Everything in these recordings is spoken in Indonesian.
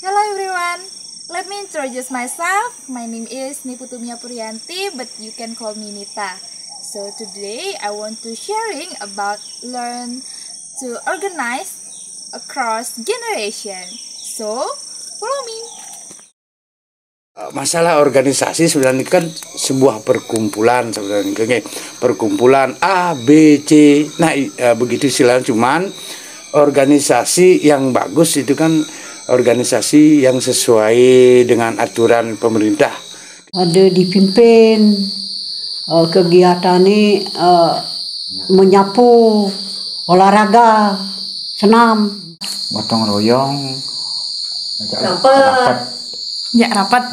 Hello everyone, let me introduce myself. My name is Niputumia Purianti, but you can call me Nita. So today I want to sharing about learn to organize across generation. So follow me. Masalah organisasi sebenarnya kan sebuah perkumpulan sebenarnya, perkumpulan A, B, C. Nah, begitu istilahnya, cuman organisasi yang bagus itu kan organisasi yang sesuai dengan aturan pemerintah. Ada dipimpin kegiatannya menyapu, olahraga, senam, gotong royong, rapat. Ya, rapat.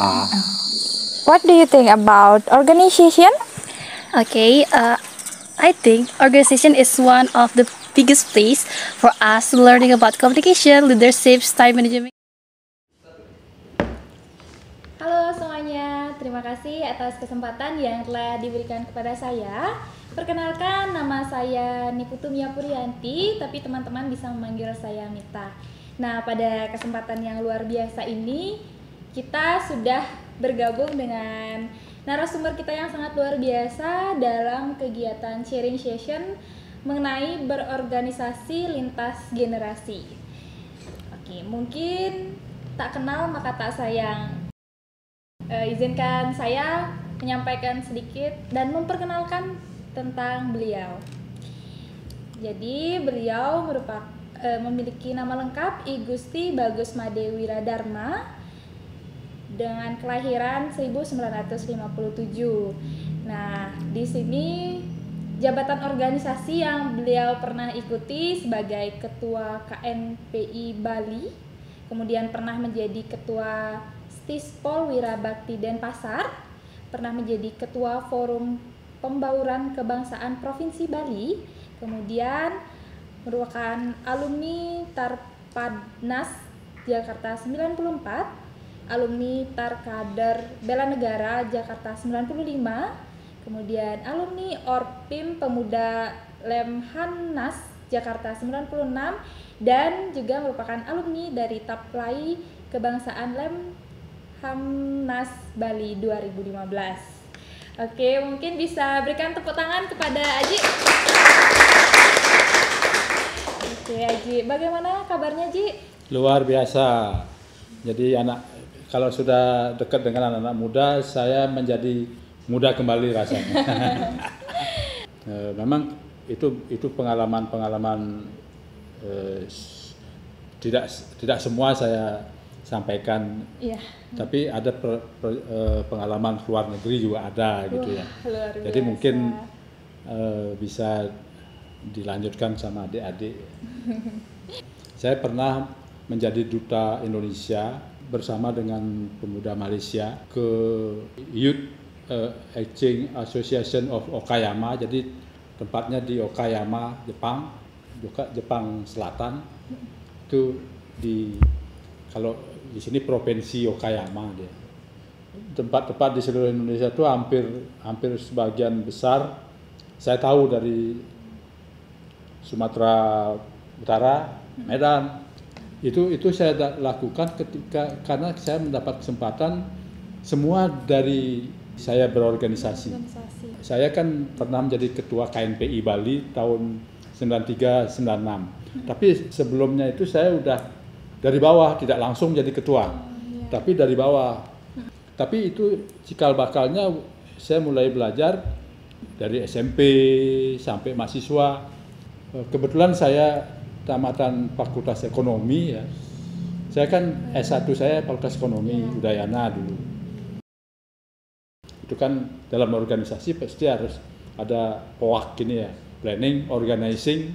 What do you think about organization? Okay, I think organization is one of the biggest place for us learning about communication, leadership, time management. Halo semuanya, terima kasih atas kesempatan yang telah diberikan kepada saya. Perkenalkan, nama saya Niputumia Purianti, tapi teman-teman bisa memanggil saya Mita. Nah, pada kesempatan yang luar biasa ini, kita sudah bergabung dengan narasumber kita yang sangat luar biasa dalam kegiatan sharing session mengenai berorganisasi lintas generasi. Oke, mungkin tak kenal maka tak sayang. Izinkan saya menyampaikan sedikit dan memperkenalkan tentang beliau. Jadi beliau memiliki nama lengkap I Gusti Bagus Made Wiradharma dengan kelahiran 1957. Nah, di sini jabatan organisasi yang beliau pernah ikuti sebagai Ketua KNPI Bali, kemudian pernah menjadi Ketua Stispol Wirabakti Denpasar, pernah menjadi Ketua Forum Pembauran Kebangsaan Provinsi Bali, kemudian merupakan alumni Tarpadnas Jakarta 94, alumni Tarkader Bela Negara Jakarta 95, kemudian alumni Orpim Pemuda Lemhanas Jakarta 96, dan juga merupakan alumni dari Taplai Kebangsaan Lemhanas Bali 2015. Oke, mungkin bisa berikan tepuk tangan kepada Aji. Oke, Aji, bagaimana kabarnya, Ji? Luar biasa. Jadi kalau sudah dekat dengan anak-anak muda, saya menjadi muda kembali rasanya. Memang itu pengalaman tidak semua saya sampaikan, Iya. tapi ada pengalaman luar negeri juga ada. Gitu ya. Luar biasa. Jadi mungkin bisa dilanjutkan sama adik-adik. Saya pernah menjadi duta Indonesia bersama dengan pemuda Malaysia ke Youth Exchange Association of Okayama. Jadi tempatnya di Okayama, Jepang Selatan. Itu kalau di sini provinsi Okayama dia. Tempat-tempat di seluruh Indonesia itu hampir sebagian besar saya tahu, dari Sumatera Utara, Medan. Itu saya lakukan karena saya mendapat kesempatan semua dari saya berorganisasi. Saya kan pernah menjadi ketua KNPI Bali tahun 93-96. Tapi sebelumnya itu saya udah dari bawah, tidak langsung jadi ketua. Tapi dari bawah. Tapi itu cikal bakalnya saya mulai belajar dari SMP sampai mahasiswa. Kebetulan saya tamatan Fakultas Ekonomi ya. Saya kan S1 saya Fakultas Ekonomi Udayana dulu. Itu kan dalam organisasi pasti harus ada POAK ini ya, planning, organizing,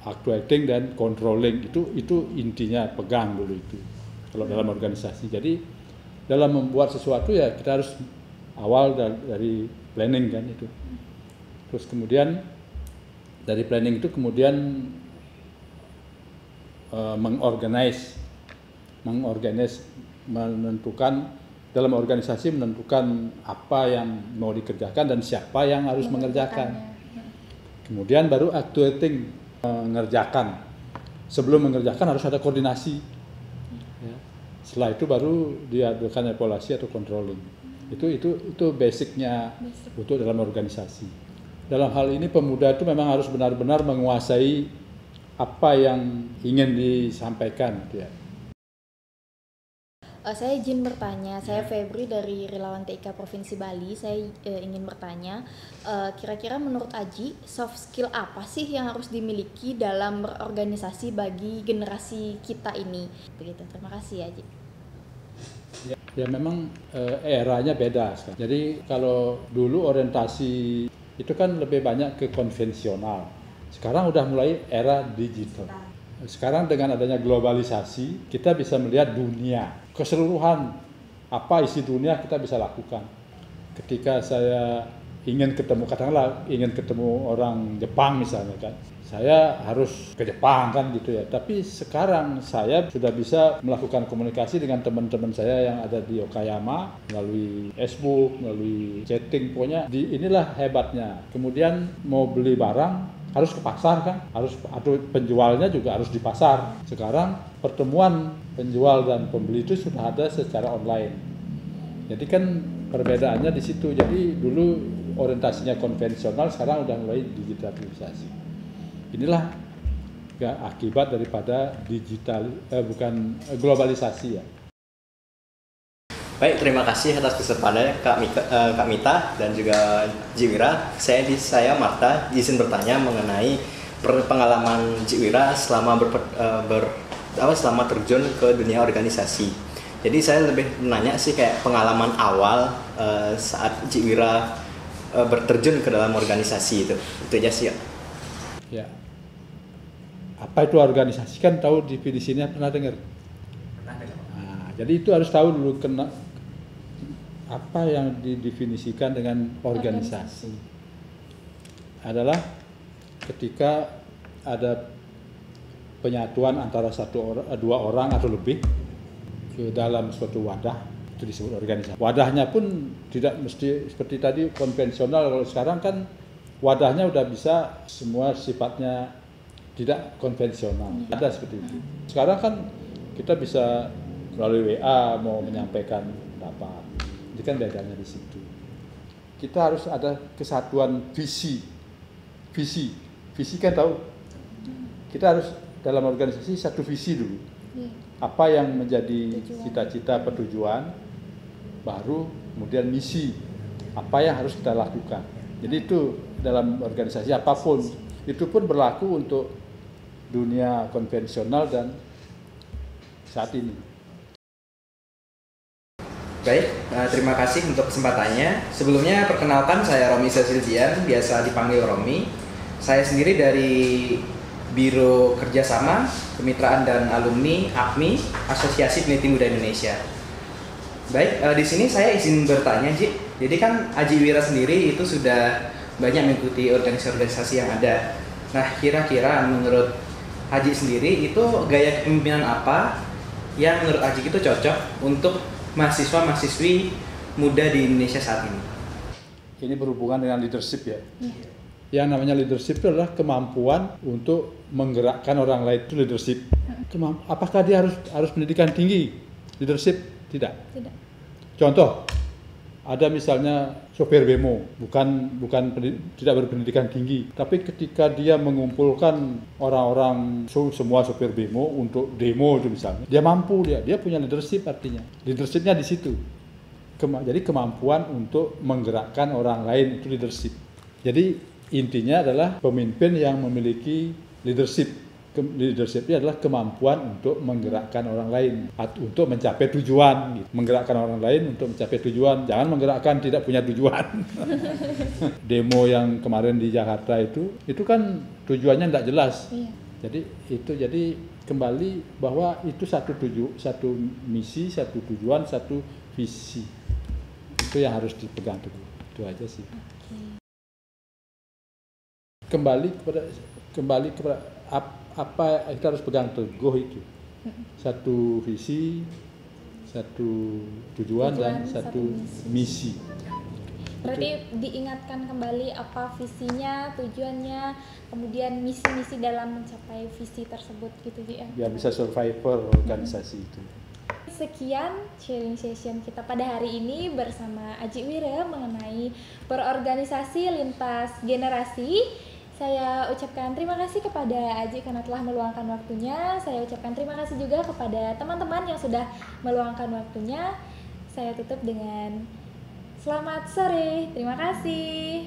actuating dan controlling. Itu intinya, pegang dulu itu kalau dalam organisasi. Jadi dalam membuat sesuatu ya kita harus awal dari planning kan itu. Terus kemudian dari planning itu kemudian mengorganize, menentukan dalam organisasi, menentukan apa yang mau dikerjakan dan siapa yang harus mengerjakan. Kemudian baru actuating, mengerjakan. sebelum mengerjakan harus ada koordinasi. Ya. Setelah itu baru diadakan evaluasi atau controlling. Itu basicnya untuk dalam organisasi. Dalam hal ini pemuda itu memang harus benar-benar menguasai apa yang ingin disampaikan. Ya. Saya izin bertanya, saya Febri dari Relawan TIK Provinsi Bali. Saya ingin bertanya, kira-kira menurut Aji, soft skill apa sih yang harus dimiliki dalam berorganisasi bagi generasi kita ini? Begitu, terima kasih Aji. Ya memang eranya beda. Jadi kalau dulu orientasi itu kan lebih banyak ke konvensional. Sekarang udah mulai era digital. Sekarang dengan adanya globalisasi, kita bisa melihat dunia, keseluruhan apa isi dunia kita bisa lakukan. Ketika saya ingin ketemu, katakanlah ingin ketemu orang Jepang misalnya kan, saya harus ke Jepang kan gitu ya. Tapi sekarang saya sudah bisa melakukan komunikasi dengan teman-teman saya yang ada di Okayama melalui Facebook, melalui chatting, pokoknya inilah hebatnya. Kemudian mau beli barang harus ke pasar kan, atau penjualnya juga harus di pasar. Sekarang pertemuan penjual dan pembeli itu sudah ada secara online. Jadi kan perbedaannya di situ. Jadi dulu orientasinya konvensional, sekarang udah mulai digitalisasi. Inilah ya, akibat daripada globalisasi ya. Baik, terima kasih atas kesempatannya Kak Mita dan juga Jiwira. Saya Marta izin bertanya mengenai pengalaman Jiwira selama selama terjun ke dunia organisasi. Jadi saya lebih menanya sih kayak pengalaman awal saat Jiwira berterjun ke dalam organisasi itu aja sih ya. Ya. Apa itu organisasi, kan tahu definisinya, pernah dengar? Pernah dengar. Nah, jadi itu harus tahu dulu apa yang didefinisikan dengan organisasi. Adalah ketika ada penyatuan antara dua orang atau lebih ke dalam suatu wadah, itu disebut organisasi. Wadahnya pun tidak mesti seperti tadi konvensional. Kalau sekarang kan wadahnya udah bisa semua sifatnya tidak konvensional. Ada seperti itu. Sekarang kan kita bisa melalui WA mau menyampaikan pendapat. Itu kan bedanya di situ. Kita harus ada kesatuan visi. Visi kan tahu. Kita harus dalam organisasi satu visi dulu. Apa yang menjadi cita-cita pertujuan, baru kemudian misi. Apa yang harus kita lakukan. Jadi itu dalam organisasi apapun, itu pun berlaku untuk dunia konvensional dan saat ini. Baik, terima kasih untuk kesempatannya. Sebelumnya perkenalkan, saya Romi Cecilian, biasa dipanggil Romi. Saya sendiri dari Biro Kerjasama, Kemitraan dan Alumni APMI, Asosiasi Peneliti Muda Indonesia. Baik, di sini saya izin bertanya, Ji. Jadi kan Aji Wira sendiri itu sudah banyak mengikuti organisasi-organisasi yang ada. Nah, kira-kira menurut Aji sendiri itu gaya kepemimpinan apa yang menurut Aji itu cocok untuk mahasiswa-mahasiswi muda di Indonesia saat ini? Ini berhubungan dengan leadership ya. Yang namanya leadership itu adalah kemampuan untuk menggerakkan orang lain, itu leadership. Apakah dia harus pendidikan tinggi? Leadership? Tidak. Contoh, ada misalnya sopir bemo, tidak berpendidikan tinggi, tapi ketika dia mengumpulkan orang-orang semua sopir bemo untuk demo itu misalnya, dia mampu, dia punya leadership, artinya leadershipnya di situ. Jadi kemampuan untuk menggerakkan orang lain itu leadership. Jadi intinya adalah pemimpin yang memiliki leadership. Leadershipnya adalah kemampuan untuk menggerakkan orang lain untuk mencapai tujuan. Menggerakkan orang lain untuk mencapai tujuan, jangan menggerakkan tidak punya tujuan. Demo yang kemarin di Jakarta itu kan tujuannya tidak jelas. Jadi kembali bahwa itu satu misi, satu tujuan, satu visi. Itu yang harus dipegang teguh. Itu aja sih. Kembali kepada apa kita harus pegang teguh itu. Satu visi, satu tujuan dan satu misi. Berarti diingatkan kembali apa visinya, tujuannya, kemudian misi-misi dalam mencapai visi tersebut gitu ya. Biar bisa survivor organisasi itu. Sekian sharing session kita pada hari ini bersama Aji Wira mengenai berorganisasi lintas generasi. Saya ucapkan terima kasih kepada Aji karena telah meluangkan waktunya. Saya ucapkan terima kasih juga kepada teman-teman yang sudah meluangkan waktunya. Saya tutup dengan selamat sore. Terima kasih.